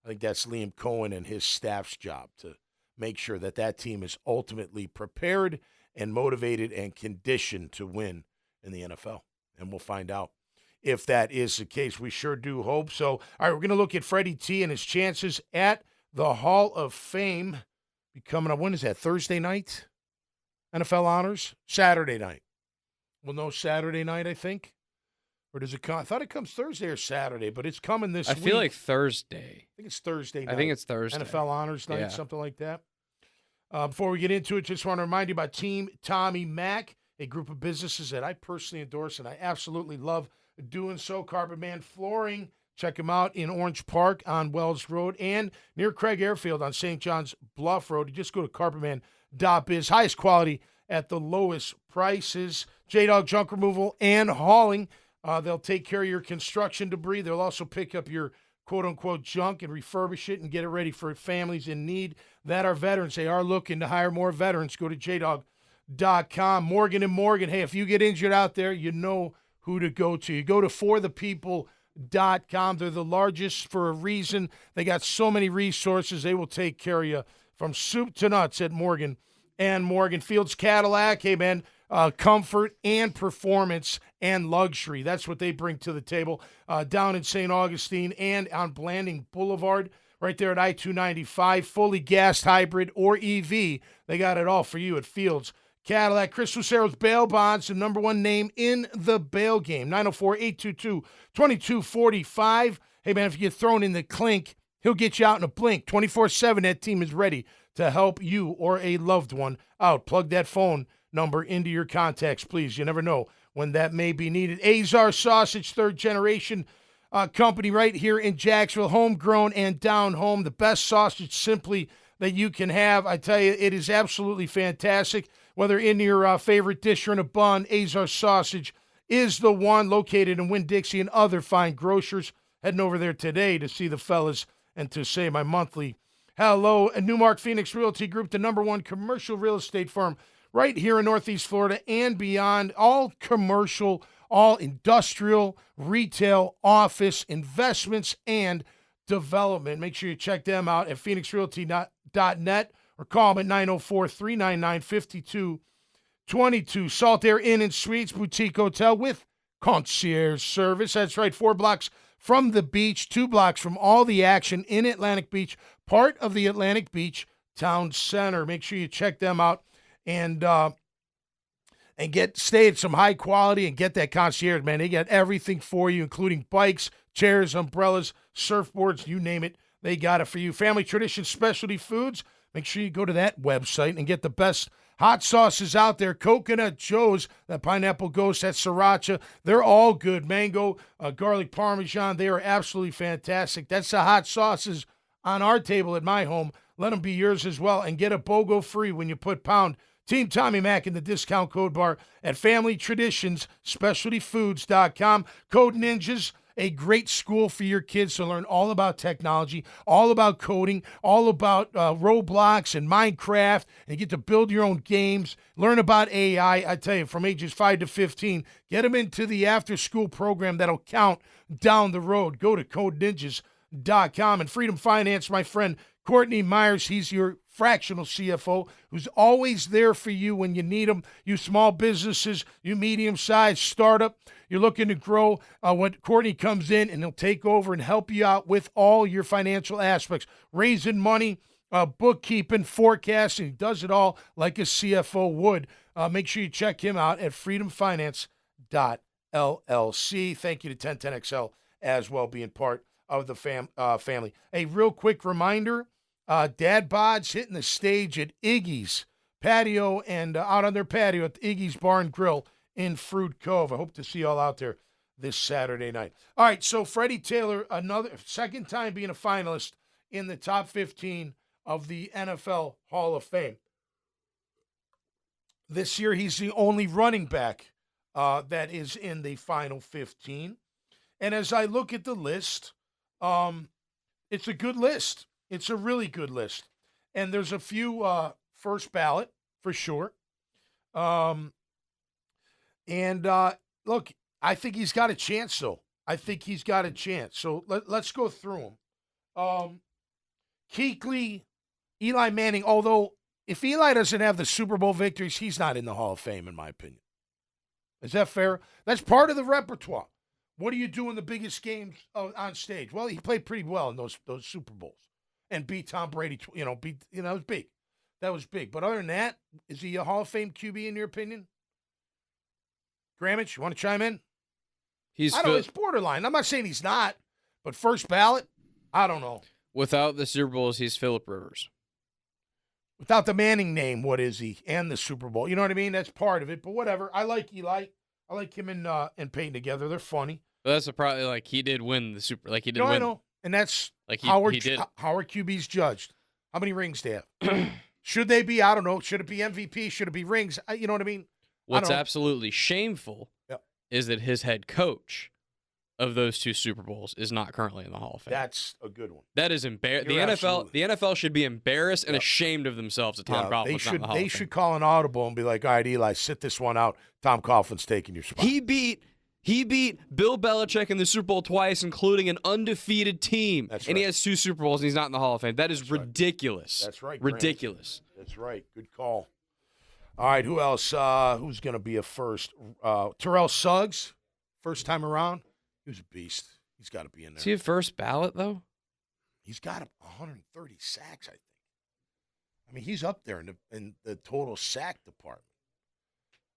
I think that's Liam Coen and his staff's job to make sure that team is ultimately prepared and motivated and conditioned to win in the NFL. And we'll find out if that is the case. We sure do hope so. All right, we're going to look at Freddie T and his chances at the Hall of Fame. Be coming up, when is that, Thursday night? NFL honors? Saturday night. We'll know Saturday night, I think. Or does it come? I thought it comes Thursday or Saturday, but it's coming this week. I feel like Thursday. I think it's Thursday night. I think it's Thursday. NFL honors night, something like that. Before we get into it, just want to remind you about Team Tommy Mac, a group of businesses that I personally endorse, and I absolutely love doing so. Carpet Man Flooring. Check them out in Orange Park on Wells Road and near Craig Airfield on St. John's Bluff Road. You just go to carpetman.biz. Highest quality at the lowest prices. J-Dog Junk Removal and Hauling. They'll take care of your construction debris. They'll also pick up your quote-unquote junk and refurbish it and get it ready for families in need that are veterans. They are looking to hire more veterans. Go to jdog.com. Morgan & Morgan. Hey, if you get injured out there, you know who to go to. You go to forthepeople.com. They're the largest for a reason. They got so many resources. They will take care of you from soup to nuts at Morgan & Morgan. Fields Cadillac. Hey, man. Comfort and performance and luxury. That's what they bring to the table down in St. Augustine and on Blanding Boulevard right there at I-295. Fully gassed, hybrid, or EV. They got it all for you at Fields Cadillac. Chris Lucero's Bail Bonds, the number one name in the bail game. 904-822-2245. Hey, man, if you get thrown in the clink, he'll get you out in a blink. 24/7, that team is ready to help you or a loved one out. Plug that phone number into your contacts, please. You never know when that may be needed. Azar Sausage, third generation company right here in Jacksonville, homegrown and down home. The best sausage simply that you can have. I tell you, it is absolutely fantastic. Whether in your favorite dish or in a bun, Azar Sausage is the one, located in Winn-Dixie and other fine grocers. Heading over there today to see the fellas and to say my monthly hello. And Newmark Phoenix Realty Group, the number one commercial real estate firm right here in Northeast Florida and beyond. All commercial, all industrial, retail, office, investments, and development. Make sure you check them out at phoenixrealty.net or call them at 904-399-5222. Salt Air Inn and Suites Boutique Hotel with concierge service. That's right, 4 blocks from the beach, 2 blocks from all the action in Atlantic Beach, part of the Atlantic Beach Town Center. Make sure you check them out and stay at some high quality and get that concierge, man. They got everything for you, including bikes, chairs, umbrellas, surfboards, you name it. They got it for you. Family Tradition Specialty Foods. Make sure you go to that website and get the best hot sauces out there. Coconut Joe's, that Pineapple Ghost, that Sriracha. They're all good. Mango, garlic Parmesan. They are absolutely fantastic. That's the hot sauces on our table at my home. Let them be yours as well. And get a BOGO free when you put pound Team Tommy Mac in the discount code bar at FamilyTraditionsSpecialtyFoods.com. Code Ninjas, a great school for your kids to learn all about technology, all about coding, all about Roblox and Minecraft, and get to build your own games, learn about AI. I tell you, from ages 5 to 15, get them into the after-school program that'll count down the road. Go to CodeNinjas.com. And Freedom Finance, my friend Courtney Myers, he's your fractional CFO who's always there for you when you need them. You small businesses, you medium-sized startup, you're looking to grow. When Courtney comes in and he'll take over and help you out with all your financial aspects, raising money, bookkeeping, forecasting. He does it all like a CFO would. Make sure you check him out at freedomfinance.llc. Thank you to 1010XL as well, being part of the family. A real quick reminder, Dad Bod's hitting the stage at Iggy's patio and out on their patio at the Iggy's Bar and Grill in Fruit Cove. I hope to see you all out there this Saturday night. All right, so Freddie Taylor, another second time being a finalist in the top 15 of the NFL Hall of Fame. This year, he's the only running back that is in the final 15. And as I look at the list, it's a good list. It's a really good list. And there's a few first ballot for sure. Look, I think he's got a chance, though. I think he's got a chance. So let's go through them. Kuechly, Eli Manning, although if Eli doesn't have the Super Bowl victories, he's not in the Hall of Fame, in my opinion. Is that fair? That's part of the repertoire. What do you do in the biggest games on stage? Well, he played pretty well in those Super Bowls and beat Tom Brady. It was big. That was big. But other than that, is he a Hall of Fame QB in your opinion? Grammage, you want to chime in? It's borderline. I'm not saying he's not, but first ballot, I don't know. Without the Super Bowls, he's Phillip Rivers. Without the Manning name, what is he? And the Super Bowl. You know what I mean? That's part of it. But whatever. I like Eli. I like him and Peyton together. They're funny. But that's probably like he did win the Super. Like he did win. I know. And that's like how are QBs judged. How many rings they have? Should they be? I don't know. Should it be MVP? Should it be rings? You know what I mean? What's absolutely shameful is that his head coach of those two Super Bowls is not currently in the Hall of Fame. That's a good one. That is embarrassing. The NFL should be embarrassed and ashamed of themselves that Tom Coughlin's not in the Hall of Fame. They should call an audible and be like, all right, Eli, sit this one out. Tom Coughlin's taking your spot. He beat Bill Belichick in the Super Bowl twice, including an undefeated team. That's right. And he has 2 Super Bowls, and he's not in the Hall of Fame. That is ridiculous. That's right. Ridiculous. That's right. Good call. All right, who else? Who's going to be a first? Terrell Suggs, first time around. He was a beast. He's got to be in there. Is he a first ballot, though? He's got 130 sacks, I think. I mean, he's up there in the total sack department.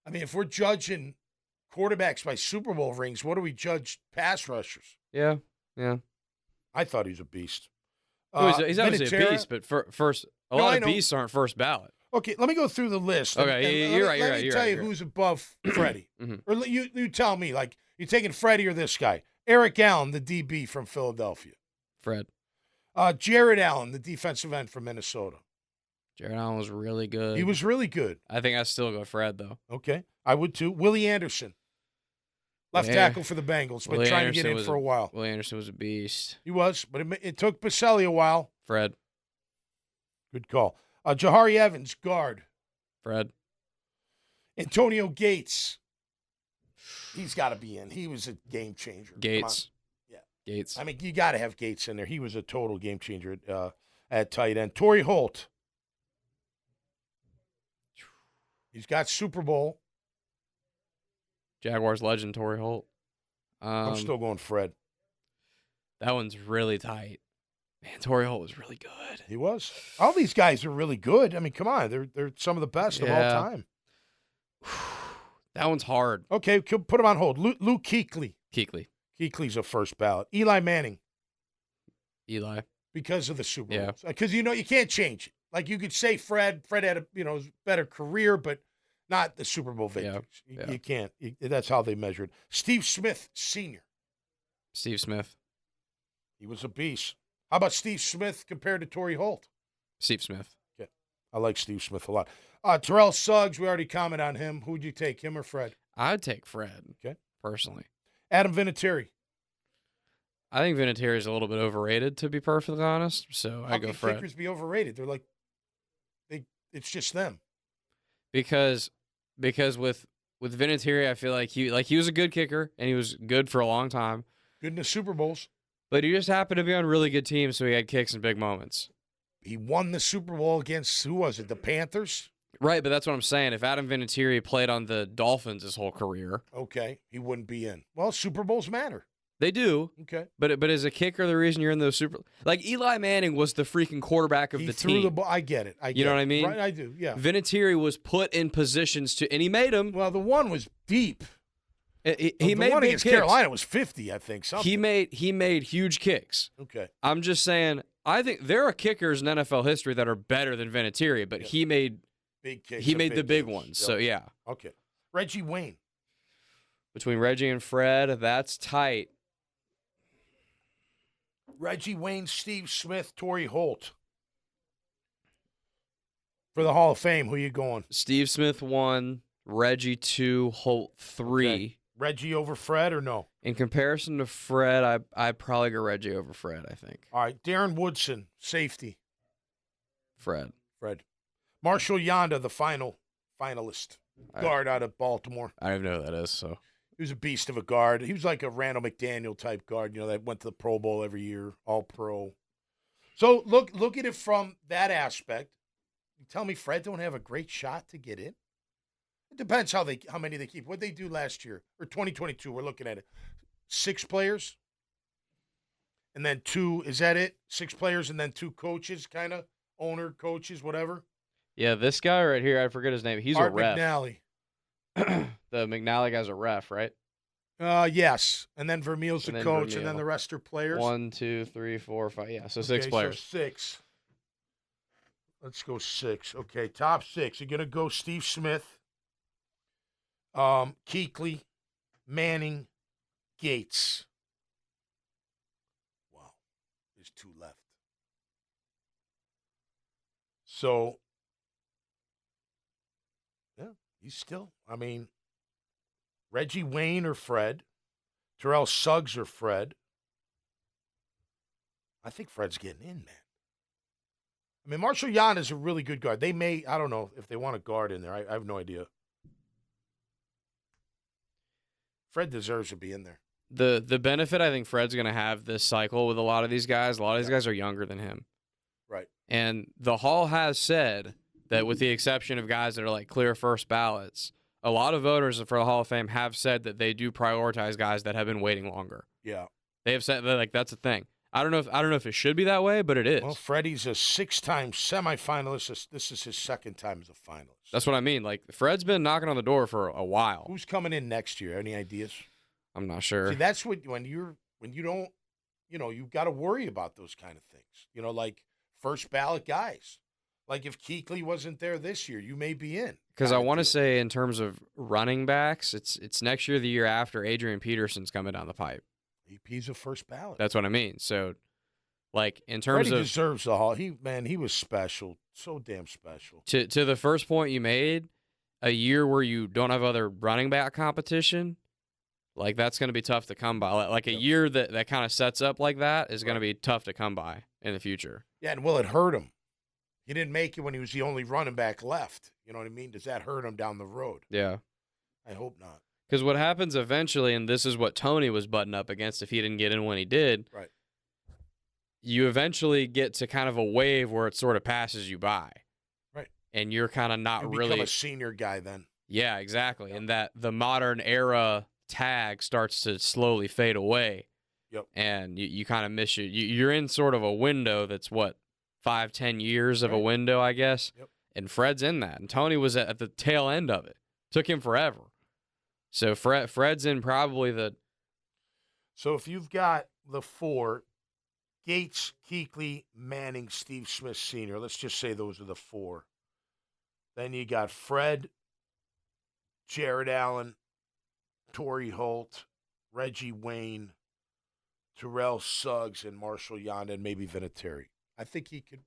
I mean, if we're judging quarterbacks by Super Bowl rings, what do we judge pass rushers? Yeah. I thought he was a beast. He's obviously a beast, but a lot of beasts aren't first ballot. Okay, let me go through the list. Okay, you're right. Let me tell you who's above Freddie. Or you tell me, like, you taking Freddie or this guy? Eric Allen, the DB from Philadelphia. Fred. Jared Allen, the defensive end from Minnesota. Jared Allen was really good. He was really good. I think I still go Fred, though. Okay, I would too. Willie Anderson, left tackle for the Bengals, been trying to get in for a while. Willie Anderson was a beast. He was, but it took Boselli a while. Fred. Good call. Jahari Evans, guard. Fred. Antonio Gates. He's got to be in. He was a game changer. Gates. Yeah. Gates. I mean, you got to have Gates in there. He was a total game changer at tight end. Torrey Holt. He's got Super Bowl. Jaguars legend, Torrey Holt. I'm still going Fred. That one's really tight. Man, Torrey Holt was really good. He was. All these guys are really good. I mean, come on. They're some of the best of all time. That one's hard. Okay, put him on hold. Luke Kuechly. Kuechly's a first ballot. Eli Manning. Eli. Because of the Super Bowls. Because, you can't change it. Like, you could say Fred had a better career, but not the Super Bowl victories. Yeah. You can't. That's how they measured. Steve Smith, Sr. Steve Smith. He was a beast. How about Steve Smith compared to Torrey Holt? Steve Smith. Okay. I like Steve Smith a lot. Terrell Suggs, we already commented on him. Who would you take, him or Fred? I'd take Fred. Okay. Personally. Adam Vinatieri. I think Vinatieri is a little bit overrated, to be perfectly honest. So I go Fred. How can kickers be overrated? They're like, it's just them. Because with Vinatieri, I feel like he was a good kicker and he was good for a long time. Good in the Super Bowls. But he just happened to be on really good teams, so he had kicks in big moments. he won the Super Bowl against, who was it, the Panthers? Right, but that's what I'm saying. If Adam Vinatieri played on the Dolphins his whole career. Okay, he wouldn't be in. Well, Super Bowls matter. They do. Okay. But as a kicker, the reason you're in those like Eli Manning was the freaking quarterback of the team. The ball. I get it. You know what I mean? Right, I do, yeah. Vinatieri was put in positions and he made them. Well, the one was deep. He made one big against kicks. Carolina was 50, I think. Something. He made huge kicks. Okay. I'm just saying, I think there are kickers in NFL history that are better than Vinatieri, but he made big kicks. He made the big games. ones. So yeah. Okay. Reggie Wayne. Between Reggie and Fred, that's tight. Reggie Wayne, Steve Smith, Torrey Holt. For the Hall of Fame, who you going? Steve Smith 1, Reggie 2, Holt 3. Okay. Reggie over Fred or no? In comparison to Fred, I'd probably go Reggie over Fred, I think. All right. Darren Woodson, safety. Fred. Marshall Yanda, the finalist. Guard out of Baltimore. I don't even know who that is, so. He was a beast of a guard. He was like a Randall McDaniel type guard, that went to the Pro Bowl every year, all pro. So look at it from that aspect. You tell me Fred don't have a great shot to get in? It depends how many they keep. What they do last year or 2022, we're looking at it. 6 players and then 2, is that it? 6 players and then 2 coaches, kind of owner, coaches, whatever. Yeah, this guy right here, I forget his name. He's Art a ref. McNally. The McNally guy's a ref, right? Yes. And then Vermeil's the coach, Vermeil. and then the rest are players. 1, 2, 3, 4, 5. Yeah, so 6 players. So 6. Let's go 6. Okay, top 6. You're going to go Steve Smith, Kuechly, Manning, Gates. Wow. There's 2 left. So, yeah, he's still, Reggie Wayne or Fred, Terrell Suggs or Fred. I think Fred's getting in, man. Marshall Yan is a really good guard. They may, I don't know if they want a guard in there. I have no idea. Fred deserves to be in there. The benefit I think Fred's going to have this cycle with a lot of these guys are younger than him. Right. And the Hall has said that with the exception of guys that are like clear first ballots, a lot of voters for the Hall of Fame have said that they do prioritize guys that have been waiting longer. Yeah. They have said that that's a thing. I don't know if it should be that way, but it is. Well, Freddie's a 6-time semifinalist. This is his 2nd time as a finalist. That's what I mean. Like Fred's been knocking on the door for a while. Who's coming in next year? Any ideas? I'm not sure. See, that's when you don't, you've got to worry about those kind of things. Like first ballot guys. Like if Kuechly wasn't there this year, you may be in. Because I want to say in terms of running backs, it's next year, the year after, Adrian Peterson's coming down the pipe. He's a first ballot. That's what I mean. So, like in terms Freddie of deserves the Hall. He was special, so damn special. To the first point you made, a year where you don't have other running back competition, like that's going to be tough to come by. Like a year that kind of sets up like that is going to be tough to come by in the future. Yeah, and will it hurt him? He didn't make it when he was the only running back left. You know what I mean? Does that hurt him down the road? Yeah. I hope not. Because what happens eventually, and this is what Tony was butting up against if he didn't get in when he did, right? You eventually get to kind of a wave where it sort of passes you by. Right. And you're kind of not you really become a senior guy then. Yeah, exactly. Yep. And that the modern era tag starts to slowly fade away. Yep. And you kind of miss it. You're in sort of a window that's 5-10 years of a window, I guess. Yep. And Fred's in that. And Tony was at the tail end of it. Took him forever. So Fred's in probably the. So if you've got the 4, Gates, Kuechly, Manning, Steve Smith Sr., let's just say those are the 4. Then you got Fred, Jared Allen, Torrey Holt, Reggie Wayne, Terrell Suggs, and Marshall Yanda, and maybe Vinatieri. I think he could.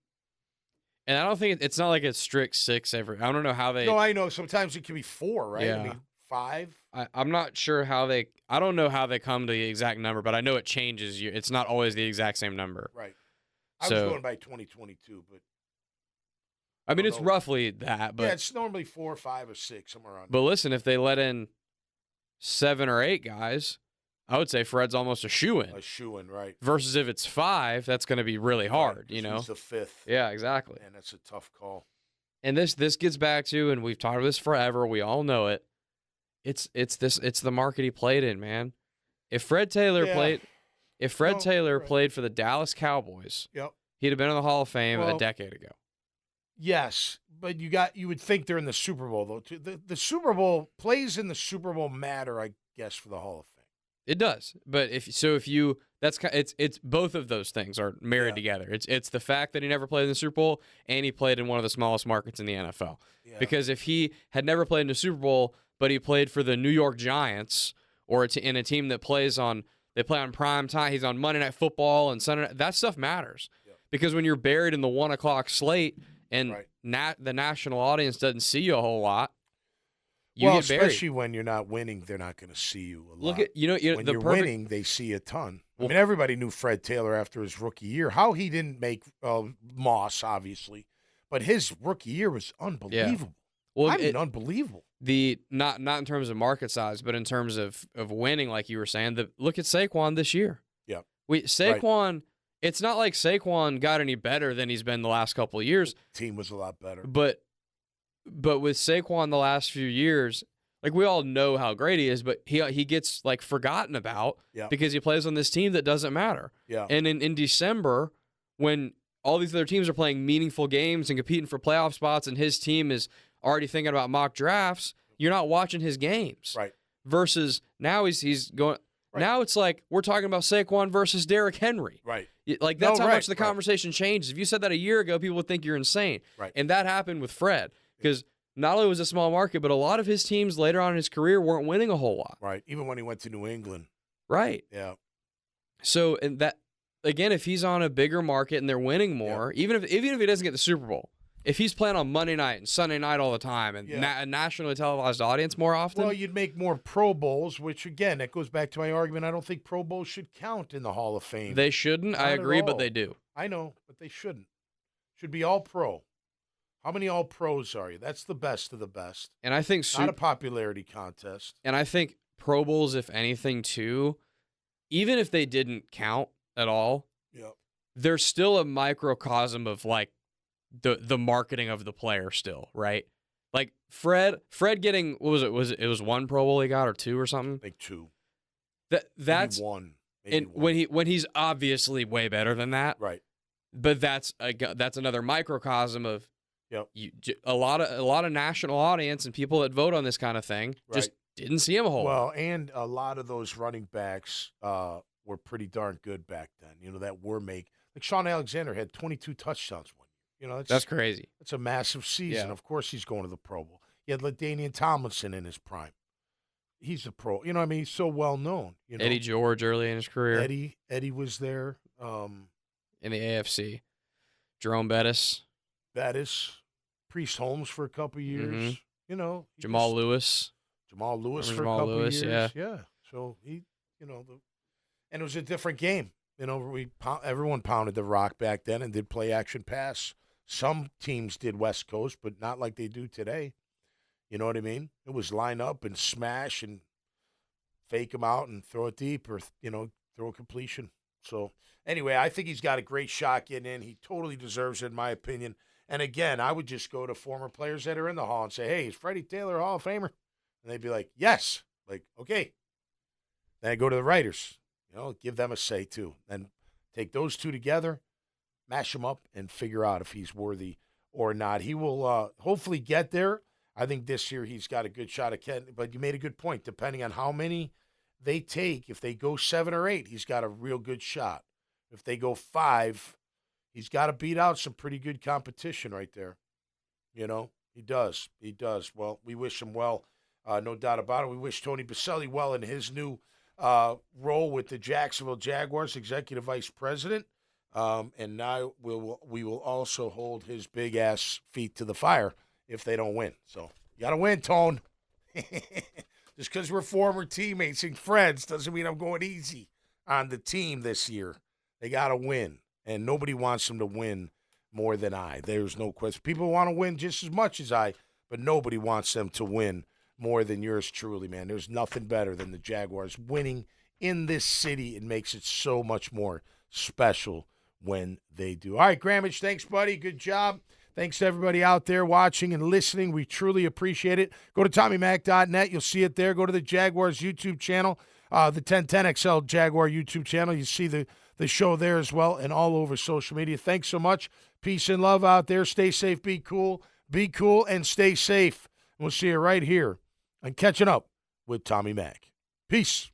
And I don't think it's not like it's strict 6 every. I don't know how they. No, I know. Sometimes it can be 4, right? Yeah. 5. I'm not sure how they. I don't know how they come to the exact number, but I know it changes. It's not always the exact same number. Right. I was going by 2022, but. I mean, it's roughly that, but. Yeah, it's normally 4, 5, or 6, somewhere around. But listen, if they let in 7 or 8 guys, I would say Fred's almost a shoo-in. A shoo-in, right. Versus if it's 5, that's going to be really hard, He's the 5th. Yeah, exactly. And that's a tough call. And this gets back to, and we've talked about this forever, we all know it. It's the market he played in, man. If Fred Taylor played for the Dallas Cowboys, he'd have been in the Hall of Fame a decade ago. Yes, but you would think they're in the Super Bowl though. The Super Bowl plays in the Super Bowl matter, I guess, for the Hall of Fame. It does, but it's both of those things are married together. It's the fact that he never played in the Super Bowl and he played in one of the smallest markets in the NFL. Yeah. Because if he had never played in the Super Bowl, but he played for the New York Giants or in a team that play on prime time, he's on Monday Night Football and Sunday night, that stuff matters. Yeah. Because when you're buried in the 1 o'clock slate and the national audience doesn't see you a whole lot, you get buried. Especially when you're not winning, they're not going to see you a lot. Look at when you're winning, they see a ton. I mean, everybody knew Fred Taylor after his rookie year. How he didn't make Moss, obviously, but his rookie year was unbelievable. Yeah. Well, unbelievable. Not in terms of market size, but in terms of winning, like you were saying. Look at Saquon this year. Yeah, Saquon. Right. It's not like Saquon got any better than he's been the last couple of years. The team was a lot better, but with Saquon the last few years, like we all know how great he is, but he gets like forgotten about because he plays on this team that doesn't matter. Yeah. And in December, when all these other teams are playing meaningful games and competing for playoff spots, and his team is already thinking about mock drafts, you're not watching his games. Right. Versus now he's going. Right. Now it's like we're talking about Saquon versus Derrick Henry. Right. Like that's how much the conversation changes. If you said that a year ago, people would think you're insane. Right. And that happened with Fred. Because not only was it a small market, but a lot of his teams later on in his career weren't winning a whole lot. Right. Even when he went to New England. Right. Yeah. So, and that, again, if he's on a bigger market and they're winning more, even if he doesn't get the Super Bowl, if he's playing on Monday night and Sunday night all the time and a nationally televised audience more often. Well, you'd make more Pro Bowls, which, again, that goes back to my argument. I don't think Pro Bowls should count in the Hall of Fame. They shouldn't. I agree, but they do. I know, but they shouldn't. Should be all pro. How many All-Pros are you? That's the best of the best. And I think not a popularity contest. And I think Pro Bowls, if anything, too, even if they didn't count at all, there's still a microcosm of like the marketing of the player still, right? Like Fred getting, what was it? It was 1 Pro Bowl he got or 2 or something? I think 2. That's maybe 1. And when he's obviously way better than that, right? But that's another microcosm of a lot of national audience and people that vote on this kind of thing just didn't see him a whole lot. Well, and a lot of those running backs were pretty darn good back then. You know, that were like Sean Alexander had 22 touchdowns one year. You know, that's crazy. It's a massive season. Yeah. Of course, he's going to the Pro Bowl. You had LaDainian Tomlinson in his prime. He's a pro. You know, I mean, he's so well known. You know? Eddie George early in his career. Eddie was there. In the AFC, Jerome Bettis, Priest Holmes for a couple years. Mm-hmm. You know, Jamal Lewis for a couple years. Yeah. So he, you know, and it was a different game. You know, everyone pounded the rock back then and did play action pass. Some teams did West Coast, but not like they do today. You know what I mean? It was line up and smash and fake them out and throw it deep or, you know, throw a completion. So, anyway, I think he's got a great shot getting in. He totally deserves it, in my opinion. And, again, I would just go to former players that are in the Hall and say, hey, is Freddie Taylor a Hall of Famer? And they'd be like, yes. Like, okay. Then I go to the writers. You know, give them a say, too. And take those two together, mash them up, and figure out if he's worthy or not. He will hopefully get there. I think this year he's got a good shot at Ken. But you made a good point. Depending on how many they take, if they go 7 or 8, he's got a real good shot. If they go 5, he's got to beat out some pretty good competition right there. You know, he does. He does. Well, we wish him well, no doubt about it. We wish Tony Boselli well in his new role with the Jacksonville Jaguars, executive vice president. And now we will also hold his big ass feet to the fire if they don't win. So you got to win, Tone. Just because we're former teammates and friends doesn't mean I'm going easy on the team this year. They got to win, and nobody wants them to win more than I. There's no question. People want to win just as much as I, but nobody wants them to win more than yours truly, man. There's nothing better than the Jaguars winning in this city. It makes it so much more special when they do. All right, Grammage, thanks, buddy. Good job. Thanks to everybody out there watching and listening. We truly appreciate it. Go to TommyMac.net. You'll see it there. Go to the Jaguars YouTube channel, the 1010XL Jaguar YouTube channel. You see the show there as well and all over social media. Thanks so much. Peace and love out there. Stay safe. Be cool. Be cool and stay safe. We'll see you right here on Catching Up with Tommy Mac. Peace.